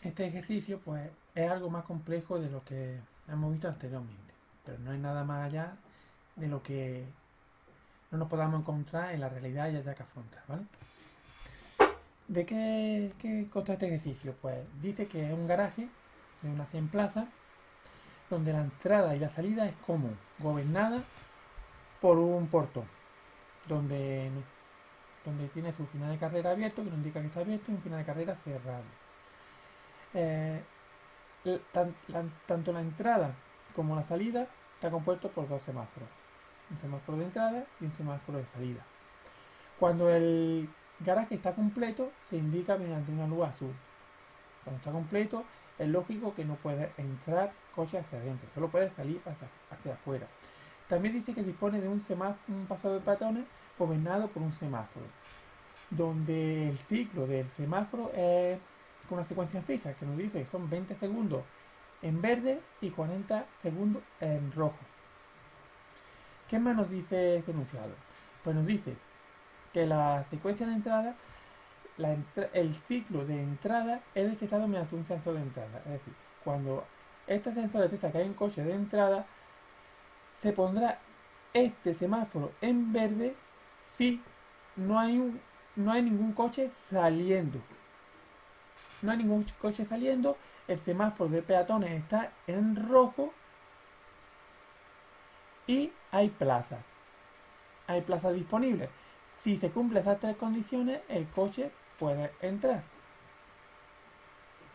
Este ejercicio pues es algo más complejo de lo que hemos visto anteriormente, pero no hay nada más allá de lo que no nos podamos encontrar en la realidad y haya que afrontar, ¿vale? ¿De qué consta este ejercicio? Pues dice que es un garaje de una 100 plazas donde la entrada y la salida es común, gobernada por un portón, donde, donde tiene su final de carrera abierto, que nos indica que está abierto, y un final de carrera cerrado. Eh, Tanto la entrada como la salida está compuesto por dos semáforos, un semáforo de entrada y un semáforo de salida. Cuando el garaje está completo, se indica mediante una luz azul. Cuando está completo, es lógico que no puede entrar coche hacia adentro, solo puede salir hacia afuera. También dice que dispone de un paso de peatones gobernado por un semáforo, donde el ciclo del semáforo es con una secuencia fija, que nos dice que son 20 segundos en verde y 40 segundos en rojo. ¿Qué más nos dice este enunciado? Pues nos dice que la secuencia de entrada, el ciclo de entrada es detectado mediante un sensor de entrada. Es decir, cuando este sensor detecta que hay un coche de entrada, se pondrá este semáforo en verde si no hay ningún coche saliendo. No hay ningún coche saliendo, el semáforo de peatones está en rojo y hay plazas. Hay plazas disponibles. Si se cumplen esas tres condiciones, el coche puede entrar.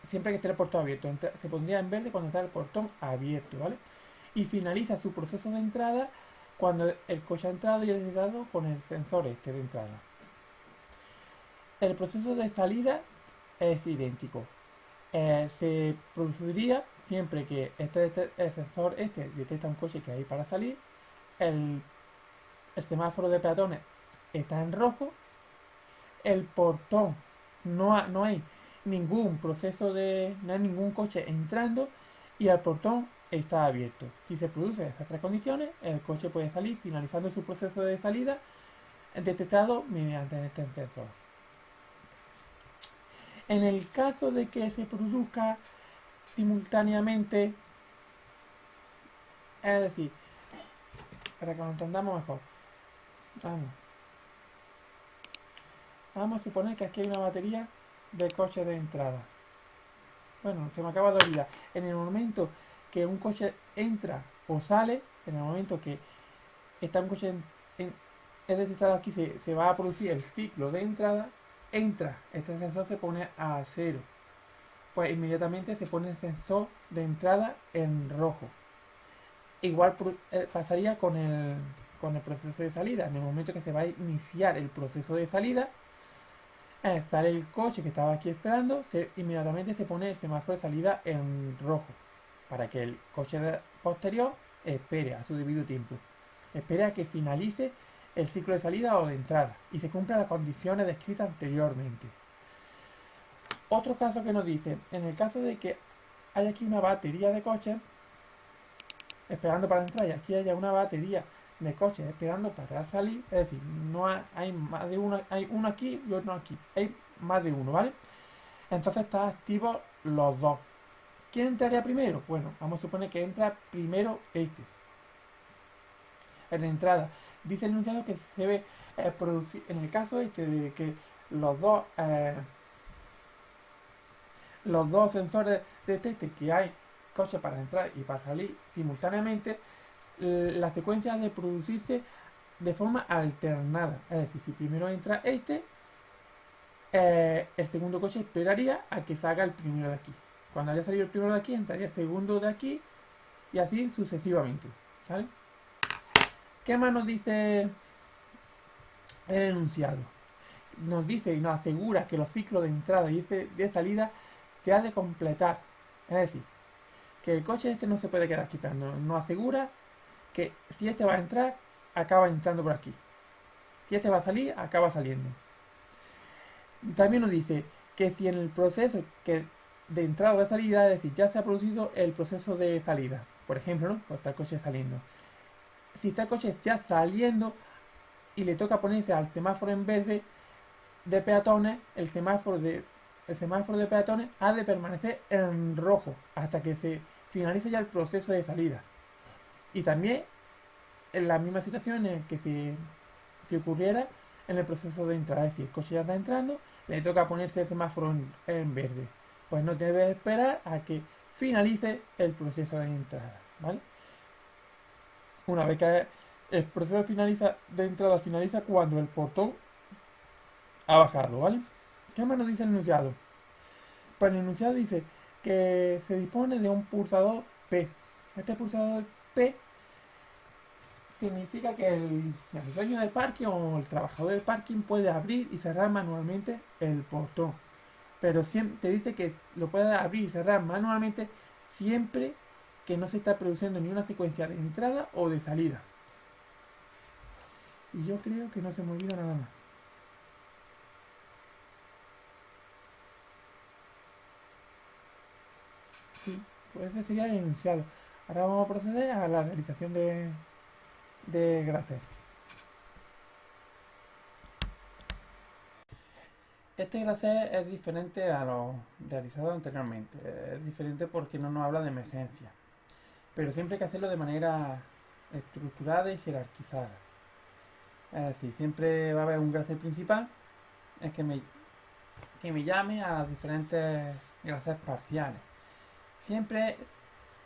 Siempre que esté el portón abierto. Se pondría en verde cuando está el portón abierto, ¿vale? Y finaliza su proceso de entrada cuando el coche ha entrado y ha detectado con el sensor este de entrada. El proceso de salida es idéntico. Se produciría siempre que el sensor este detecta un coche que hay para salir, el, el semáforo de peatones está en rojo, el portón no hay ningún proceso no hay ningún coche entrando y el portón está abierto. Si se producen esas tres condiciones, el coche puede salir finalizando su proceso de salida detectado mediante este sensor. En el caso de que se produzca simultáneamente, es decir, para que lo entendamos mejor, vamos, vamos a suponer que aquí hay una batería de coches de entrada. Bueno, se me acaba de olvidar. En el momento que un coche entra o sale, en el momento que está un coche es detectado aquí, se va a producir el ciclo de entrada, entra, este sensor se pone a cero. Pues inmediatamente se pone el sensor de entrada en rojo. Igual pasaría con el proceso de salida. En el momento que se va a iniciar el proceso de salida, sale el coche que estaba aquí esperando, inmediatamente se pone el semáforo de salida en rojo, para que el coche posterior espere a su debido tiempo. Espere a que finalice el ciclo de salida o de entrada y se cumplan las condiciones descritas anteriormente. Otro caso que nos dice, en el caso de que hay aquí una batería de coches esperando para entrar y aquí haya una batería de coches esperando para salir, es decir, no hay más de uno, hay uno aquí y otro aquí, hay más de uno, ¿vale? Entonces están activos los dos. ¿Quién entraría primero? Bueno, vamos a suponer que entra primero este, el de entrada. Dice el enunciado que se debe producir, en el caso este de que los dos, eh, los dos sensores detecten que hay coches para entrar y para salir simultáneamente, la secuencia ha de producirse de forma alternada. Es decir, si primero entra este, el segundo coche esperaría a que salga el primero de aquí. Cuando haya salido el primero de aquí, entraría el segundo de aquí y así sucesivamente. ¿Vale? ¿Qué más nos dice el enunciado? Nos dice y nos asegura que los ciclos de entrada y de salida se ha de completar. Es decir, que el coche este no se puede quedar aquí esperando. Nos asegura que si este va a entrar, acaba entrando por aquí. Si este va a salir, acaba saliendo. También nos dice que si en el proceso de entrada o de salida, es decir, ya se ha producido el proceso de salida, por ejemplo, ¿no? Pues está el coche saliendo. Si está el coche ya saliendo y le toca ponerse al semáforo en verde de peatones, el el semáforo de peatones ha de permanecer en rojo hasta que se finalice ya el proceso de salida. Y también en la misma situación en la que si ocurriera en el proceso de entrada. Es decir, el coche ya está entrando, le toca ponerse el semáforo en verde. Pues no debe esperar a que finalice el proceso de entrada, ¿vale? Una vez que el proceso de entrada finaliza cuando el portón ha bajado, ¿vale? ¿Qué más nos dice el enunciado? Pues el enunciado dice que se dispone de un pulsador P. Este pulsador P significa que el dueño del parking o el trabajador del parking puede abrir y cerrar manualmente el portón. Pero siempre te dice que lo puede abrir y cerrar manualmente siempre que no se está produciendo ni una secuencia de entrada o de salida. Y yo creo que no se me olvida nada más. Sí, pues ese sería el enunciado. Ahora vamos a proceder a la realización de Gracer. Este Gracer es diferente a los realizados anteriormente. Es diferente porque no nos habla de emergencia. Pero siempre hay que hacerlo de manera estructurada y jerarquizada. Es decir, siempre va a haber un Gracer principal es que me llame a las diferentes Gracer parciales. Siempre,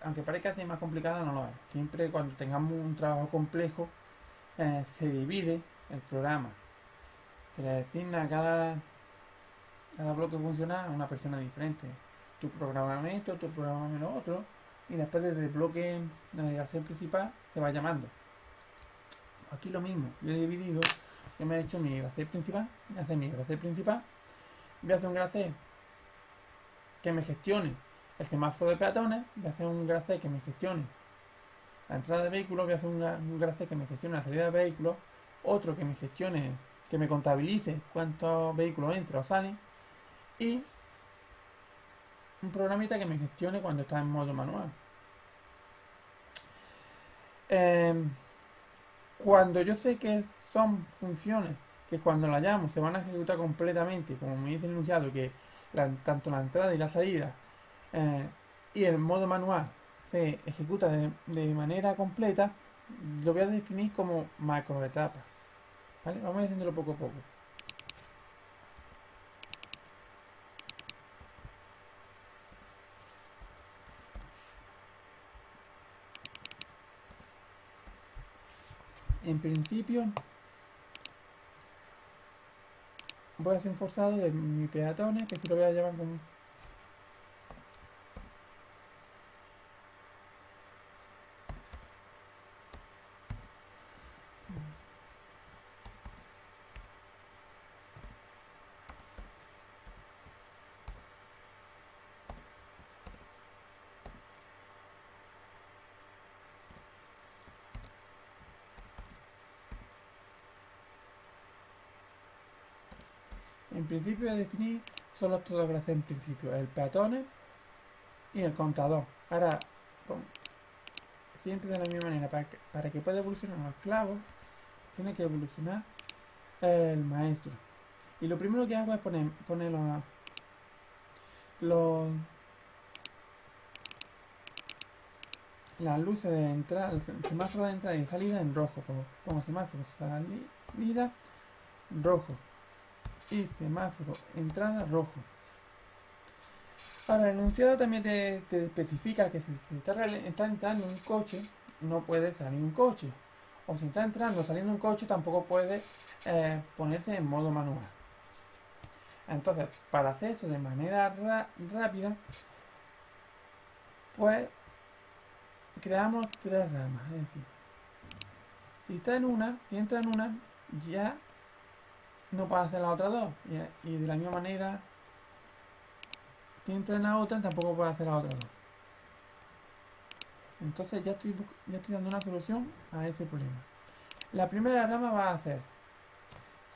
aunque parezca ser más complicado, no lo es. Siempre cuando tengamos un trabajo complejo, se divide el programa. Se le asigna a cada bloque funcional a una persona diferente. Tú programas esto, tú programas lo otro, y después desde el bloque de navegación principal se va llamando. Aquí lo mismo, yo he dividido, yo me he hecho mi Gracer principal, voy a hacer mi Gracer principal, voy a hacer un Gracer que me gestione el semáforo de peatones, voy a hacer un Gracer que me gestione la entrada de vehículos, voy a hacer un Gracer que me gestione la salida de vehículos, otro que me gestione, que me contabilice cuántos vehículos entran o salen, y un programita que me gestione cuando está en modo manual. Cuando yo sé que son funciones que cuando la llamo se van a ejecutar completamente, como me dice el enunciado, que tanto la entrada y la salida y el modo manual se ejecuta de manera completa, lo voy a definir como macroetapas. ¿Vale? Vamos a ir haciéndolo poco a poco. En principio voy a hacer un forzado de mi peatones, que si lo voy a llevar como en principio voy a definir solo estos dos gracias en principio, el peatones y el contador. Ahora, siempre de la misma manera, para que pueda evolucionar los clavos, tiene que evolucionar el maestro. Y lo primero que hago es poner las luces de entrada, el semáforo de entrada y salida en rojo. Como semáforo salida rojo y semáforo entrada rojo. Ahora, el enunciado también te especifica que si está entrando un coche, no puede salir un coche. O si está entrando o saliendo un coche, tampoco puede ponerse en modo manual. Entonces, para hacer eso de manera rápida, pues creamos tres ramas. Es decir, si entra en una, ya no puede hacer las otras dos. Y de la misma manera, si entra en la otra, tampoco puede hacer las otras dos. Entonces ya estoy dando una solución a ese problema. La primera rama va a ser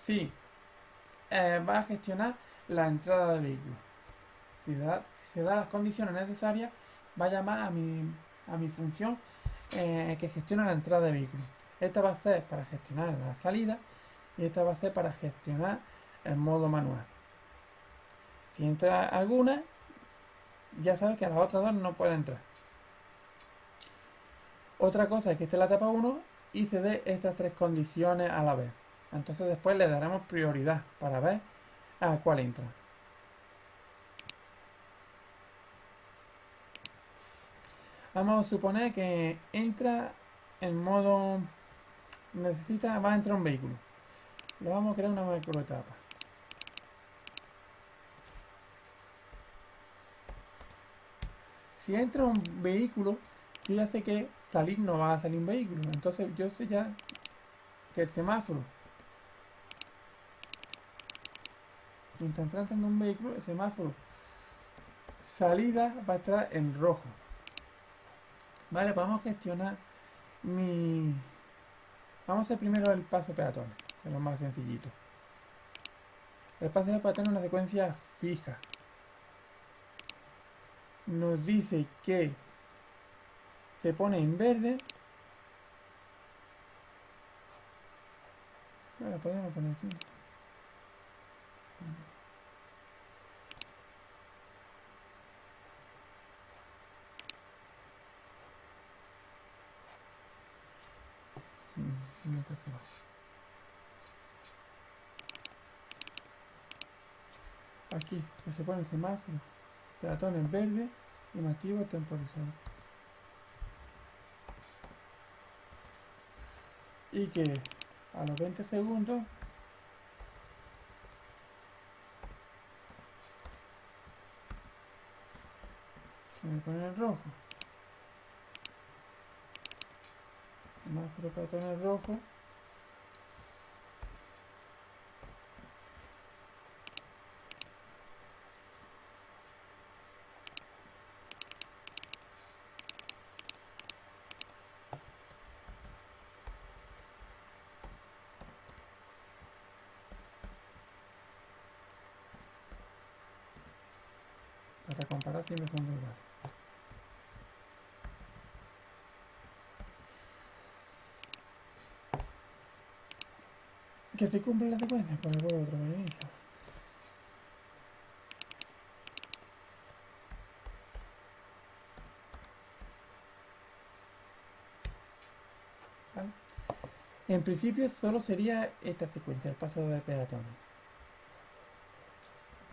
si va a gestionar la entrada de vehículos. Si se da las condiciones necesarias, va a llamar a mi función que gestiona la entrada de vehículos. Esta va a ser para gestionar la salida y esta va a ser para gestionar el modo manual. Si entra alguna, ya sabes que a las otras dos no puede entrar. Otra cosa es que esté la etapa 1 y se dé estas tres condiciones a la vez. Entonces después le daremos prioridad para ver a cuál entra. Vamos a suponer que entra en modo... va a entrar un vehículo. Le vamos a crear una macroetapa. Si entra un vehículo, yo ya sé que salir no va a salir un vehículo. Entonces yo sé ya que el semáforo, mientras está entrando un vehículo, el semáforo salida va a estar en rojo. Vale, vamos a gestionar mi... Vamos a hacer primero el paso peatones, que es lo más sencillito. El paso de peatones es una secuencia fija. Nos dice que se pone en verde. La podemos poner aquí. Aquí, que se pone el semáforo, peatón en verde y me activo el temporizador. Y que a los 20 segundos se me pone en rojo. Semáforo peatón en rojo. Para comparar si me son iguales. Que se cumple la secuencia, pues le puedo otra vez inicio. ¿Vale? En principio solo sería esta secuencia, el paso de peatones.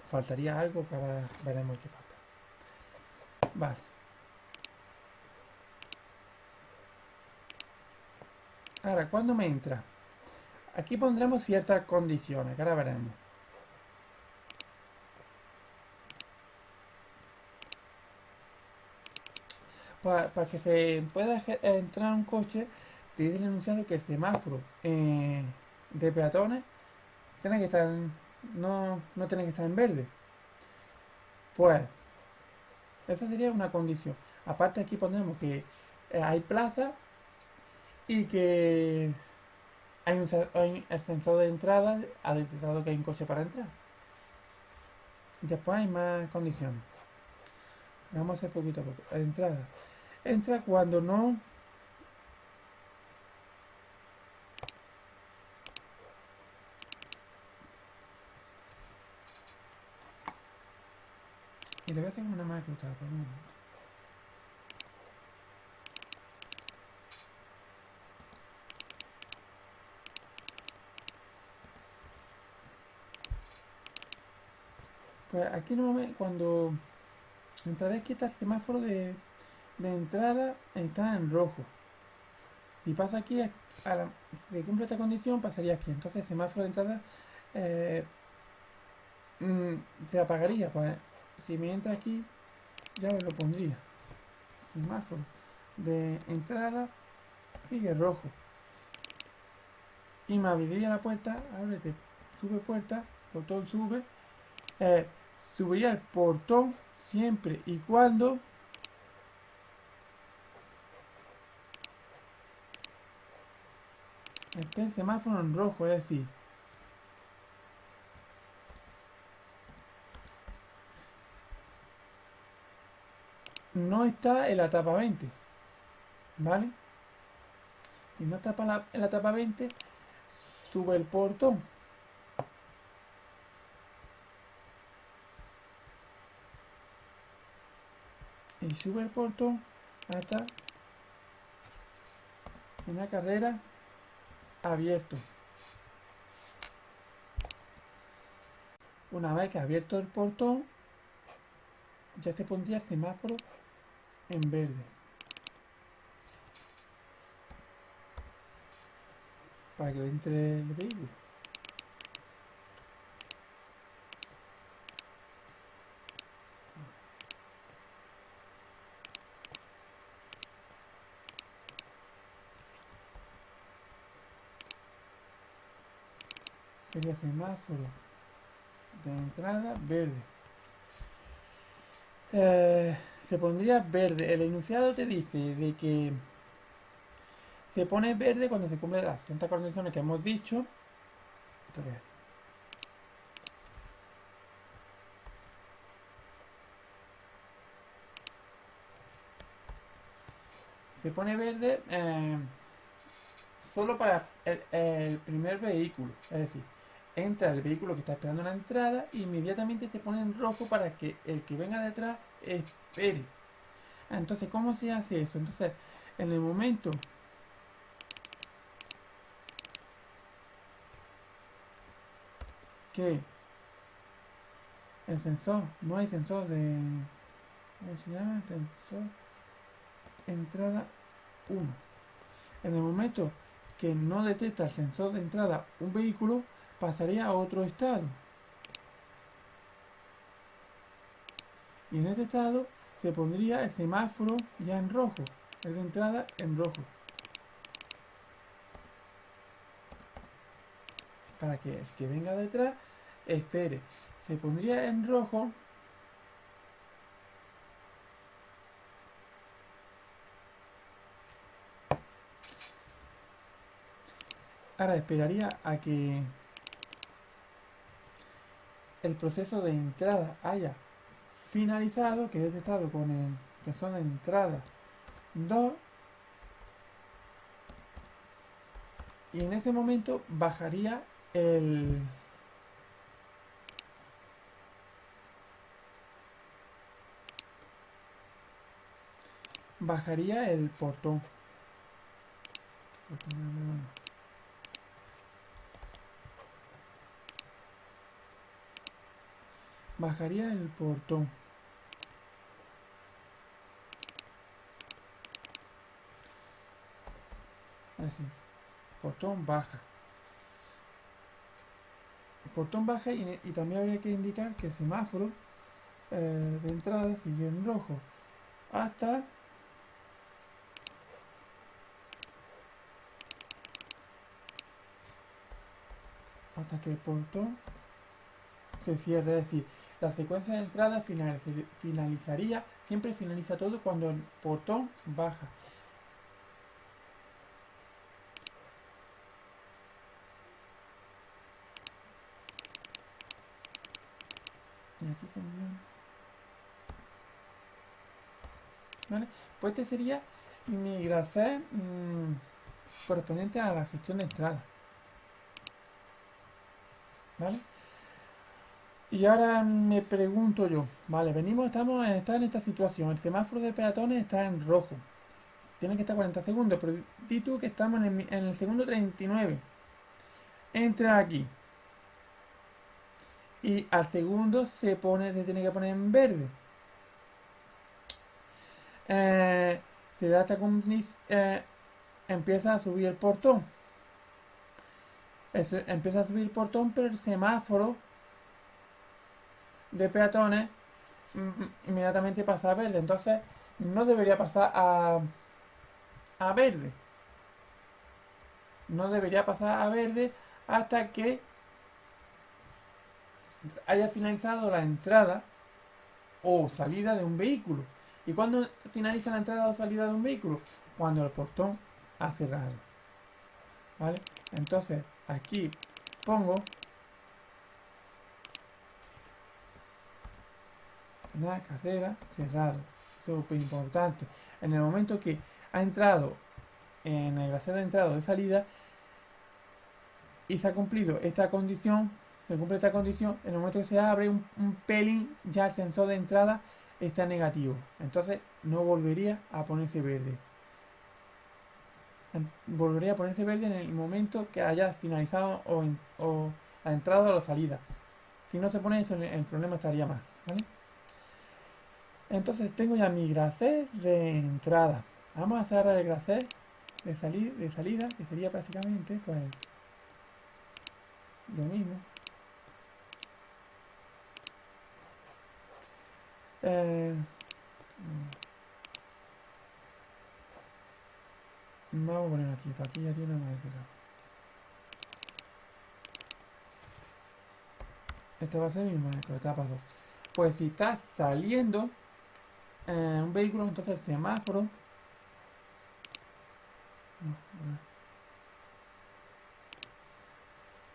Faltaría algo que ahora veremos qué falta. Vale. Ahora, ¿cuándo me entra? Aquí pondremos ciertas condiciones, que ahora veremos. Para que se pueda entrar un coche, te dice el enunciado que el semáforo de peatones tiene que estar no tiene que estar en verde. Pues esa sería una condición. Aparte aquí pondremos que hay plaza y que hay el sensor de entrada ha detectado que hay un coche para entrar. Después hay más condiciones. Vamos a hacer poquito a poco. Entrada. Entra cuando no... Y le voy a hacer una macro por un momento. Pues aquí normalmente cuando entraré aquí está el semáforo de entrada, está en rojo. Si pasa aquí, si se cumple esta condición, pasaría aquí. Entonces el semáforo de entrada eh, se apagaría. Pues si me entra aquí, ya me lo pondría. Semáforo de entrada sigue rojo. Y me abriría la puerta, ábrete, sube puerta, botón sube. Subiría el portón siempre y cuando esté el semáforo en rojo, es decir, no está en la etapa 20, ¿vale? Si no está en la etapa 20, sube el portón. y sube el portón hasta una carrera abierto. Una vez que ha abierto el portón, ya se pondría el semáforo en verde. Para que entre el vehículo. Sería semáforo de entrada verde. Se pondría verde. El enunciado te dice de que se pone verde cuando se cumplen las ciertas condiciones que hemos dicho. Entonces, se pone verde solo para el primer vehículo. Es decir, entra el vehículo que está esperando en la entrada e inmediatamente se pone en rojo para que el que venga detrás espere. Entonces, ¿cómo se hace eso? Entonces, en el momento que el sensor, no hay sensor de... ¿Cómo se llama? Sensor entrada 1. En el momento que no detecta el sensor de entrada un vehículo, pasaría a otro estado. Y en este estado se pondría el semáforo ya en rojo, el de entrada en rojo. Para que el que venga detrás espere. Se pondría en rojo ahora esperaría a que el proceso de entrada haya finalizado, que es detectado con el sensor de entrada 2, y en ese momento bajaría el portón. Bajaría el portón. Así. Portón baja. El portón baja y también habría que indicar que el semáforo de entrada sigue en rojo. Hasta que el portón se cierre. Es decir, la secuencia de entrada finalizaría, siempre finaliza todo cuando el portón baja. Y aquí también. ¿Vale? Pues este sería mi grafé correspondiente a la gestión de entrada. ¿Vale? Y ahora me pregunto yo, vale, estamos en esta situación, el semáforo de peatones está en rojo, tiene que estar 40 segundos, pero di tú que estamos en el segundo 39, entra aquí, y al segundo se tiene que poner en verde. Se da hasta empieza a subir el portón. Empieza a subir el portón, pero el semáforo de peatones inmediatamente pasa a verde. Entonces no debería pasar a verde. No debería pasar a verde hasta que haya finalizado la entrada o salida de un vehículo. ¿Y cuándo finaliza la entrada o salida de un vehículo? Cuando el portón ha cerrado. ¿Vale? Entonces aquí pongo una carrera cerrado. Súper importante. En el momento que ha entrado en el grafeno de entrada o de salida y se ha cumplido esta condición, se cumple esta condición, en el momento que se abre un pelín, ya el sensor de entrada está negativo. Entonces no volvería a ponerse verde. Volvería a ponerse verde en el momento que haya finalizado o ha entrado o la salida. Si no se pone esto, el problema estaría mal, ¿vale? Entonces tengo ya mi gracé de entrada. Vamos a hacer el gracé de salida, que sería prácticamente pues lo mismo. Vamos a poner aquí, para aquí ya tiene una marca. Esta va a ser mi marca, etapa 2. Pues si está saliendo un vehículo, entonces el semáforo.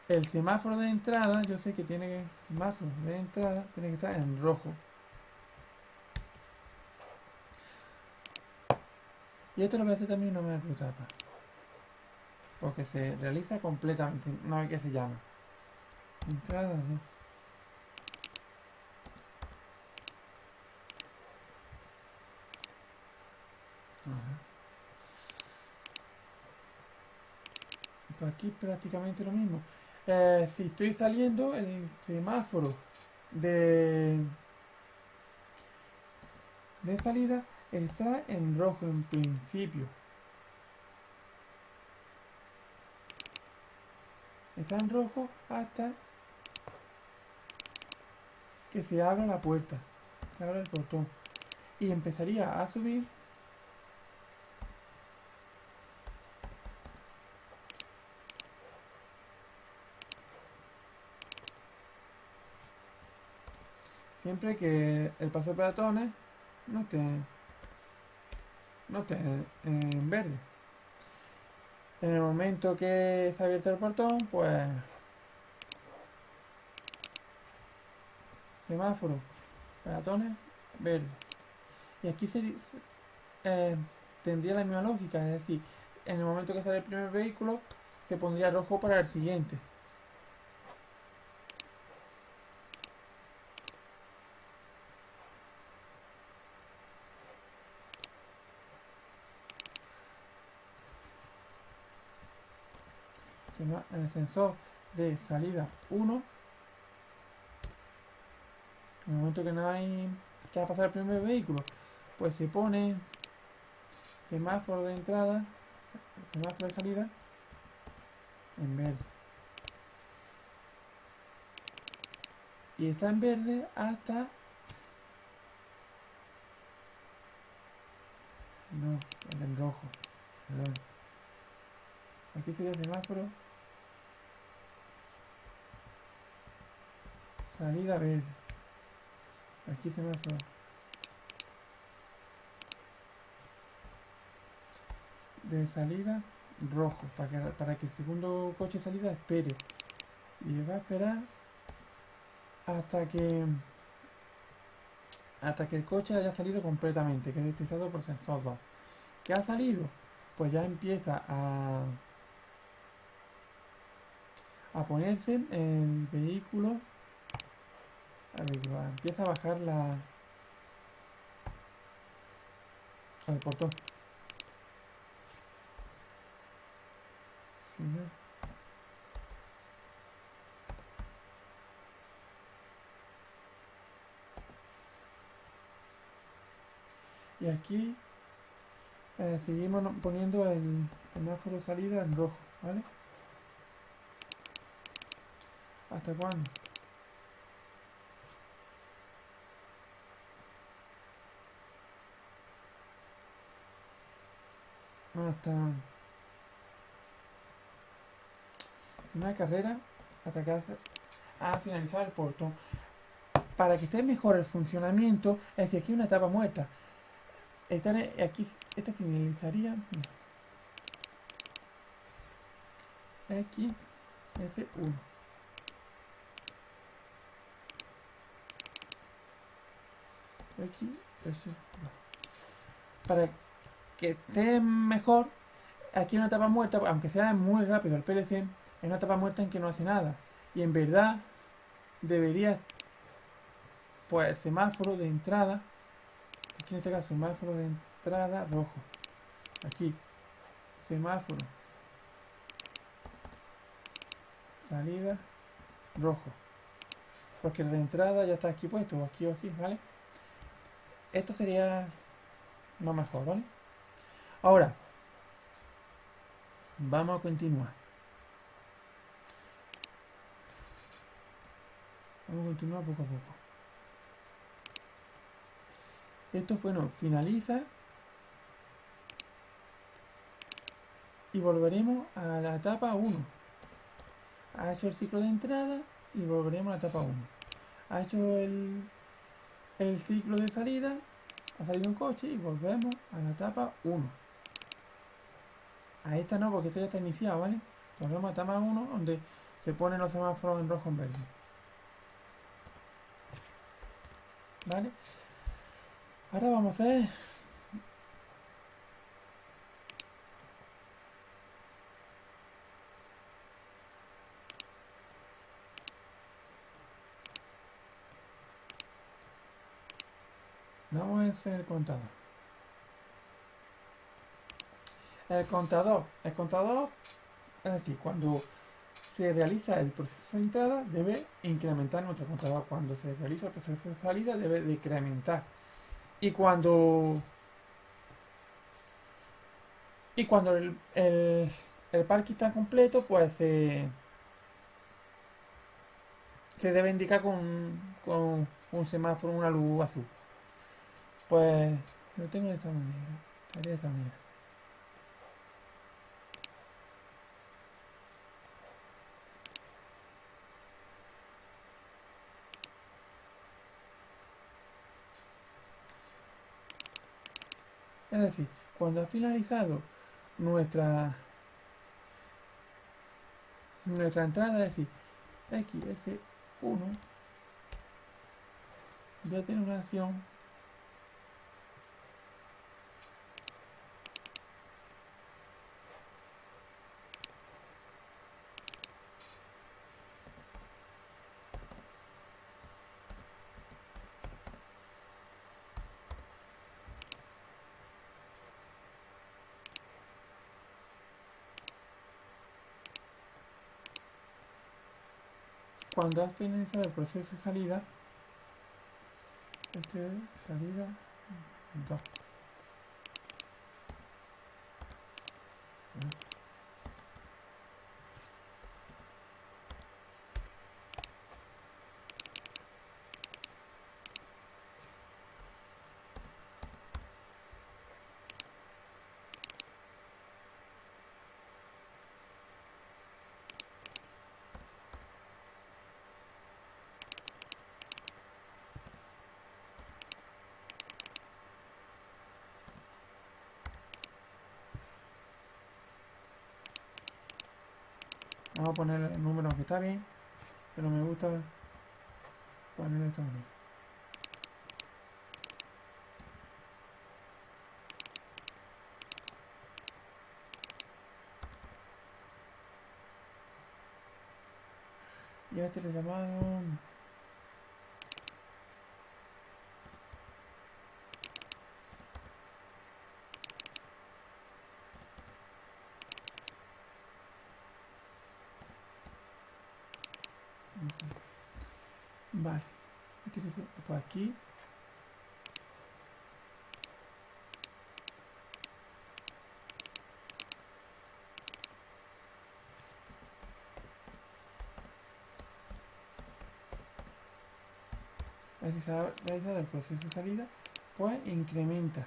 El semáforo de entrada, yo sé que tiene que. Semáforo de entrada tiene que estar en rojo. Y esto lo voy a hacer también una macroetapa. Porque se realiza completamente. No hay que se llama. Entrada 2. Pues aquí prácticamente lo mismo. Si estoy saliendo, el semáforo de salida está en rojo en principio. Está en rojo hasta que se abra la puerta, se abra el portón y empezaría a subir siempre que el paso de peatones no esté en verde. En el momento que se ha abierto el portón, pues semáforo, peatones, verde. Y aquí tendría la misma lógica, es decir, en el momento que sale el primer vehículo, se pondría rojo para el siguiente. El sensor de salida 1, en el momento que no hay que va a pasar el primer vehículo, pues se pone semáforo de entrada, semáforo de salida en verde. Y está en verde hasta... No, sale en rojo. Perdón. Aquí sería semáforo. Salida verde. Aquí semáforo. De salida rojo. Para que el segundo coche de salida espere. Y va a esperar hasta que el coche haya salido completamente, que es detectado por sensor 2. ¿Qué ha salido? Pues ya empieza a ponerse el vehículo. Empieza a bajar el portón. Si no. Y aquí seguimos poniendo el semáforo de salida en rojo, ¿vale? ¿Hasta cuándo? Hasta una carrera, hasta que a finalizar el portón. Para que esté mejor el funcionamiento, es decir, aquí hay una etapa muerta. Aquí esto finalizaría X S1. X S2. Para que esté mejor, aquí hay una etapa muerta, aunque sea muy rápido el PLC, es una etapa muerta en que no hace nada. Y en verdad debería, pues el semáforo de entrada Aquí en este caso semáforo de entrada rojo. Aquí semáforo salida rojo. Porque el de entrada ya está aquí puesto, o aquí, ¿vale? Esto sería lo mejor, ¿vale? Ahora, vamos a continuar. Vamos a continuar poco a poco. Esto bueno, finaliza y volveremos a la etapa 1. Ha hecho el ciclo de entrada y volveremos a la etapa 1. Ha hecho el ciclo de salida, ha salido un coche y volvemos a la etapa 1. A esta no, porque esto ya está iniciado, ¿vale? Volvemos a la etapa 1 donde se ponen los semáforos en rojo en verde. ¿Vale? Ahora vamos a ver. Vamos a hacer el contador. El contador, es decir, cuando se realiza el proceso de entrada debe incrementar nuestro contador. Cuando se realiza el proceso de salida debe decrementar. Y cuando el parque está completo, pues se debe indicar con un semáforo, una luz azul. Pues lo tengo de esta manera. Estaría de esta manera. Es decir, cuando ha finalizado nuestra entrada, es decir, XS1 voy a tener una acción cuando ha finalizado el proceso de salida. Este es salida 2. Vamos a poner el número que está bien, pero me gusta ponerlo de esta manera. Y a este le llamamos vale. Este dice, pues aquí si se ha realizado el proceso de salida, pues incrementa.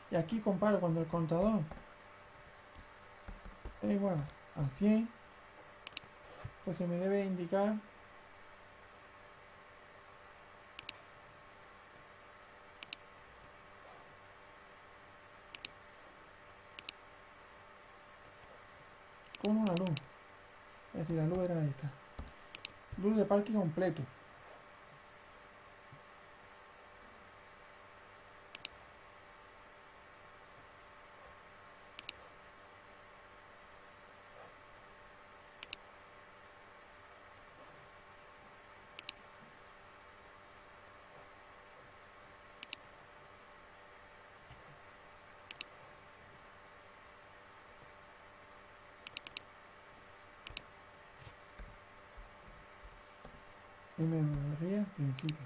Y aquí comparo cuando el contador es igual a 100, pues se me debe indicar con una luz. Es decir, la luz era esta. Luz de parque completo. y me volvería al principio.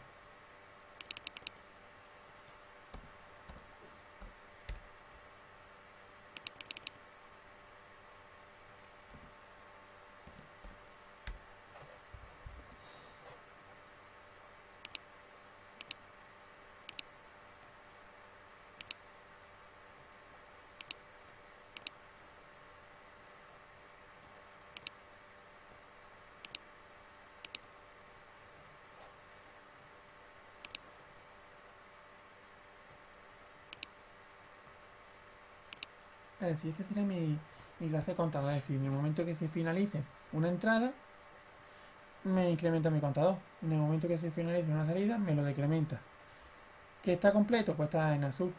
Es decir, este sería mi clase de contador. Es decir, en el momento que se finalice una entrada, me incrementa mi contador. En el momento que se finalice una salida, me lo decrementa. ¿Que está completo? Pues está en azul.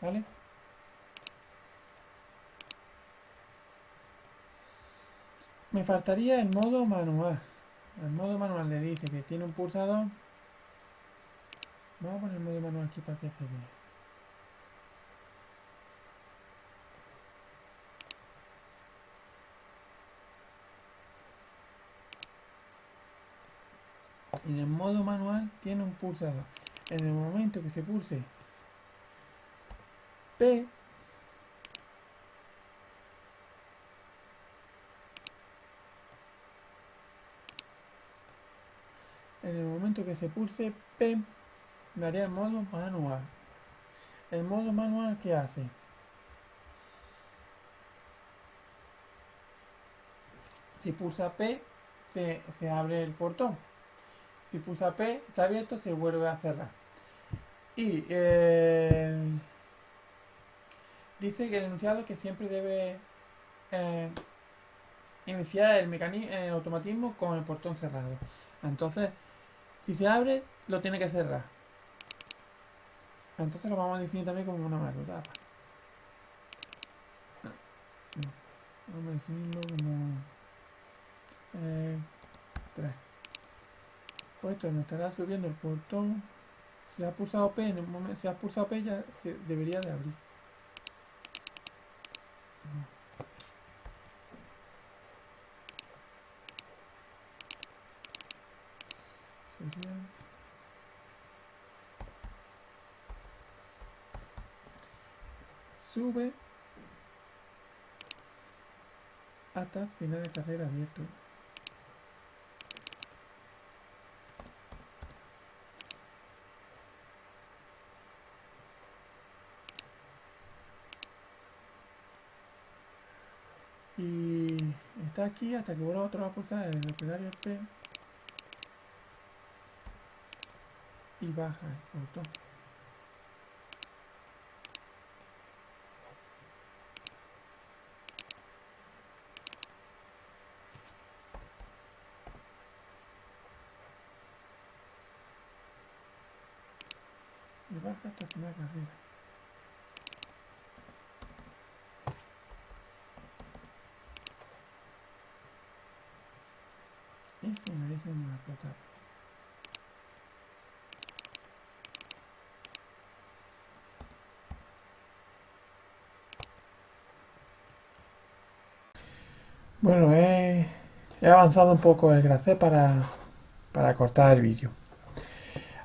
¿Vale? Me faltaría el modo manual. El modo manual le dice que tiene un pulsador. Vamos a poner el modo manual aquí para que se vea. En el modo manual tiene un pulsador. En el momento que se pulse P, en el momento que se pulse P, daría el modo manual. El modo manual, ¿qué hace? Si pulsa P, se abre el portón. Si pulsa P, está abierto, se vuelve a cerrar. Y dice que el enunciado que siempre debe iniciar el automatismo con el portón cerrado. Entonces, si se abre, lo tiene que cerrar. Entonces lo vamos a definir también como una macrotapa. Vamos a definirlo como 3. Pues esto nos estará subiendo el portón. Si ha pulsado P, en el momento, si ha pulsado P ya se debería de abrir. Sería... Sube hasta final de carrera abierto. Y está aquí hasta que vuelva otra vez a pulsar el operario P y baja el botón. Y baja hasta final de carrera. Y finaliza en una plata. Bueno, he avanzado un poco el gracé para cortar el vídeo.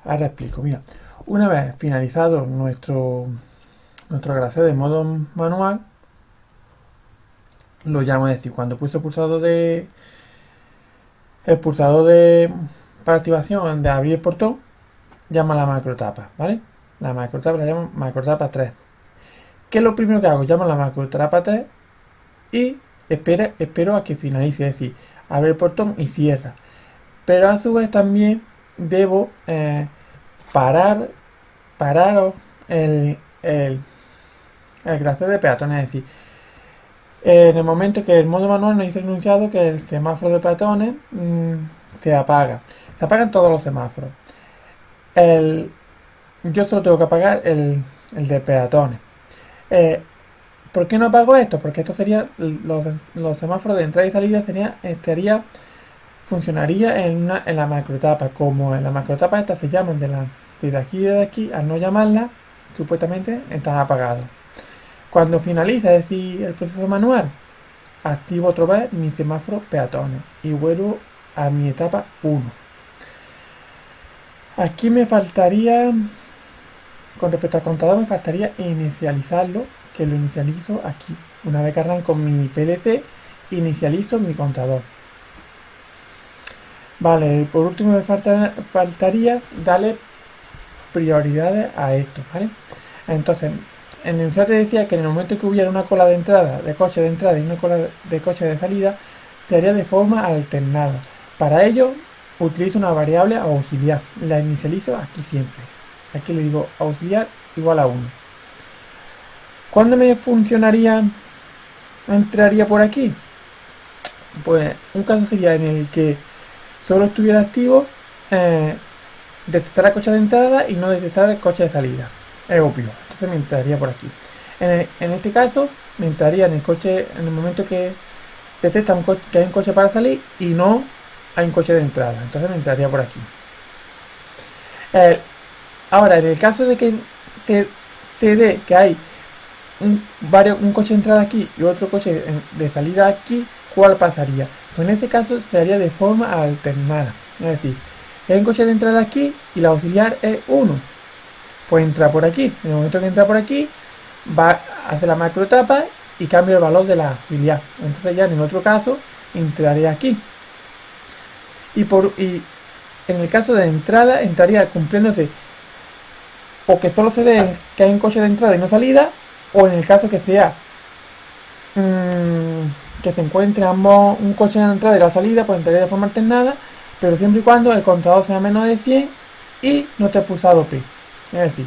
Ahora explico, mira, una vez finalizado nuestro gracé de modo manual, lo llamo, es decir, cuando pulso el pulsador para activación de abrir el portón, llama la macrotapa, ¿vale? La macrotapa la llamo macrotapa 3. ¿Qué es lo primero que hago? Llamo la macrotapa 3 y espero a que finalice, es decir, abre el portón y cierra. Pero a su vez también debo parar el gracé de peatones, es decir, en el momento que el modo manual nos dice el enunciado que el semáforo de peatones se apaga. Se apagan todos los semáforos. Yo solo tengo que apagar el de peatones. ¿Por qué no apago esto? Porque esto sería los semáforos de entrada y salida funcionaría en la macrotapa. Como en la macrotapa estas se llaman desde aquí, al no llamarla, supuestamente están apagados. Cuando finaliza, es decir, el proceso manual, activo otra vez mi semáforo peatones y vuelvo a mi etapa 1. Aquí me faltaría, con respecto al contador, me faltaría inicializarlo, que lo inicializo aquí. Una vez que arranco mi PLC, inicializo mi contador. Vale, por último me faltaría darle prioridades a esto, ¿vale? Entonces, en el chat te decía que en el momento que hubiera una cola de entrada, de coche de entrada y una cola de coche de salida, se haría de forma alternada. Para ello, utilizo una variable auxiliar. La inicializo aquí siempre. Aquí le digo auxiliar igual a 1. ¿Cuándo me funcionaría? ¿Entraría por aquí? Pues un caso sería en el que solo estuviera activo detectar el coche de entrada y no detectar el coche de salida. Es obvio. Entonces me entraría por aquí. En este caso, me entraría en el coche en el momento que detecta que hay un coche para salir y no hay un coche de entrada. Entonces me entraría por aquí. Ahora, en el caso de que se dé que hay un coche de entrada aquí y otro coche de salida aquí, ¿cuál pasaría? Pues en ese caso se haría de forma alternada. Es decir, hay un coche de entrada aquí y la auxiliar es 1. Pues entra por aquí. En el momento que entra por aquí, va a hacer la macro etapa y cambia el valor de la auxiliar. Entonces ya en el otro caso entraré aquí. Y en el caso de entrada entraría cumpliéndose o que solo se dé que hay un coche de entrada y no salida, o en el caso que sea que se encuentre ambos un coche en la entrada y la salida, pues entraría de forma alternada, pero siempre y cuando el contador sea menos de 100 y no esté pulsado P. Es decir,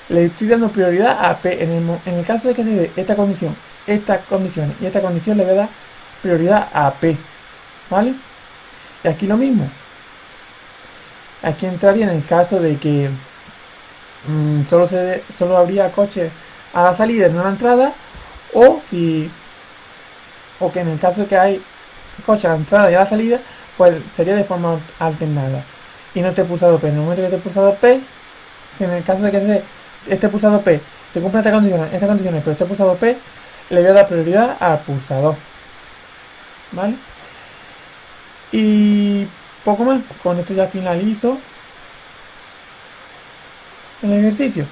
le estoy dando prioridad a P. En el caso de que se dé esta condición, estas condiciones y esta condición, le voy a dar prioridad a P. ¿Vale? Y aquí lo mismo. Aquí entraría en el caso de que solo habría coches a la salida y no a la entrada, o que en el caso de que hay coches a la entrada y a la salida, pues sería de forma alternada y no esté pulsado P. En el momento que esté pulsado P, si en el caso de que esté pulsado P, se cumplan estas condiciones, pero esté pulsado P, le voy a dar prioridad al pulsador. ¿Vale? Y poco más. Con esto ya finalizo el ejercicio.